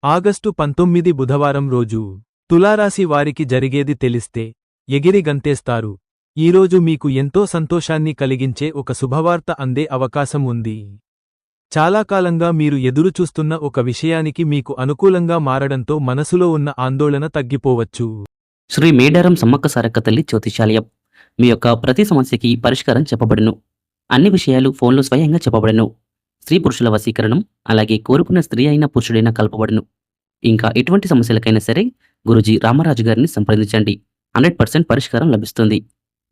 August 19 బుధవారం రోజు తులారాశి వారికి జరిగేది తెలిస్తే ఎగిరి గంతేస్తారు. ఈరోజు మీకు ఎంతో సంతోషాన్ని కలిగించే ఒక శుభవార్త అందే అవకాశం ఉంది. చాలా కాలంగా మీరు ఎదురుచూస్తున్న ఒక విషయానికి మీకు అనుకూలంగా మారడంతో మనసులో ఉన్న ఆందోళన తగ్గిపోవచ్చు. శ్రీ మేడారం సమ్మక్క సారక్క తల్లి జ్యోతిషాలయం మీ యొక్క ప్రతి సమస్యకి పరిష్కారం చెప్పబడును. అన్ని విషయాలు ఫోన్లో స్వయంగా చెప్పబడును. స్త్రీ పురుషుల వశీకరణం, అలాగే కోరుకున్న స్త్రీ అయిన పురుషుడైనా కలపబడును. ఇంకా ఎటువంటి సమస్యలకైనా సరే గురూజీ రామరాజు గారిని సంప్రదించండి. 100% పరిష్కారం లభిస్తుంది.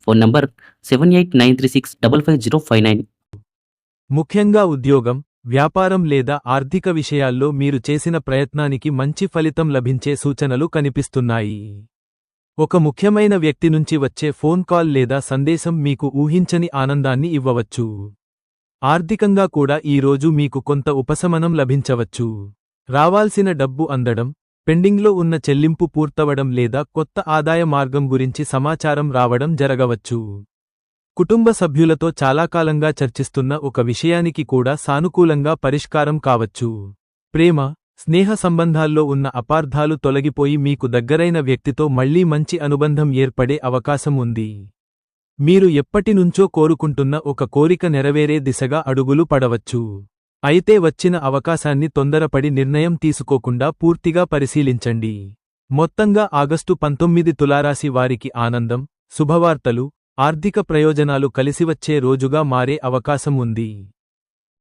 Phone number 7893655059. ముఖ్యంగా ఉద్యోగం, వ్యాపారం లేదా ఆర్థిక విషయాల్లో మీరు చేసిన ప్రయత్నానికి మంచి ఫలితం లభించే సూచనలు కనిపిస్తున్నాయి. ఒక ముఖ్యమైన వ్యక్తి నుంచి వచ్చే ఫోన్ కాల్ లేదా సందేశం మీకు ఊహించని ఆనందాన్ని ఇవ్వవచ్చు. ఆర్థికంగా కూడా ఈరోజు మీకు కొంత ఉపశమనం లభించవచ్చు. రావాల్సిన డబ్బు అందడం, పెండింగ్లో ఉన్న చెల్లింపు పూర్తవడం లేదా కొత్త ఆదాయ మార్గం గురించి సమాచారం రావడం జరగవచ్చు. కుటుంబ సభ్యులతో చాలా కాలంగా చర్చిస్తున్న ఒక విషయానికి కూడా సానుకూలంగా పరిష్కారం కావచ్చు. ప్రేమ, స్నేహ సంబంధాల్లో ఉన్న అపార్థాలు తొలగిపోయి మీకు దగ్గరైన వ్యక్తితో మళ్లీ మంచి అనుబంధం ఏర్పడే అవకాశం ఉంది. మీరు ఎప్పటినుంచో కోరుకుంటున్న ఒక కోరిక నెరవేరే దిశగా అడుగులు పడవచ్చు. అయితే వచ్చిన అవకాశాన్ని తొందరపడి నిర్ణయం తీసుకోకుండా పూర్తిగా పరిశీలించండి. మొత్తంగా ఆగస్టు 19 తులారాశి వారికి ఆనందం, శుభవార్తలు, ఆర్థిక ప్రయోజనాలు కలిసివచ్చే రోజుగా మారే అవకాశం ఉంది.